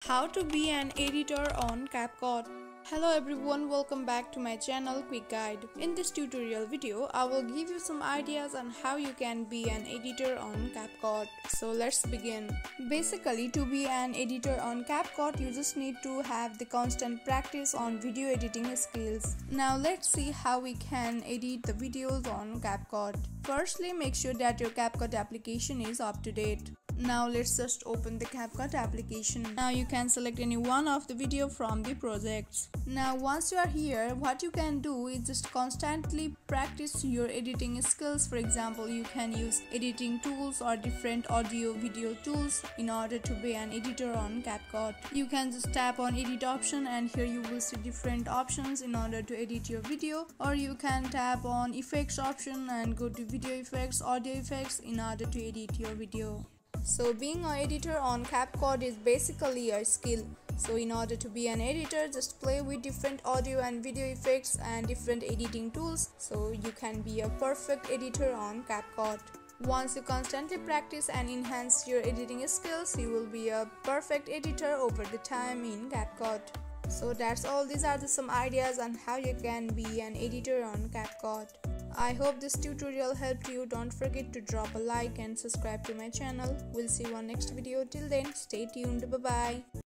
How to be an editor on Capcut. Hello everyone, welcome back to my channel Quick Guide. In this tutorial video, I will give you some ideas on how you can be an editor on Capcut. So let's begin. Basically, to be an editor on Capcut, you just need to have the constant practice on video editing skills. Now let's see how we can edit the videos on Capcut. Firstly, make sure that your Capcut application is up to date. Now let's just open the Capcut application. Now you can select any one of the video from the projects. Now once you are here, what you can do is just constantly practice your editing skills. For example, you can use editing tools or different audio video tools in order to be an editor on Capcut. You can just tap on edit option and here you will see different options in order to edit your video, or you can tap on effects option and go to video effects, audio effects in order to edit your video. So being an editor on Capcut is basically a skill. So in order to be an editor, just play with different audio and video effects and different editing tools so you can be a perfect editor on Capcut. Once you constantly practice and enhance your editing skills, you will be a perfect editor over the time in Capcut. So that's all. These are some ideas on how you can be an editor on Capcut. I hope this tutorial helped you. Don't forget to drop a like and subscribe to my channel. We'll see you on next video. Till then, stay tuned. Bye bye.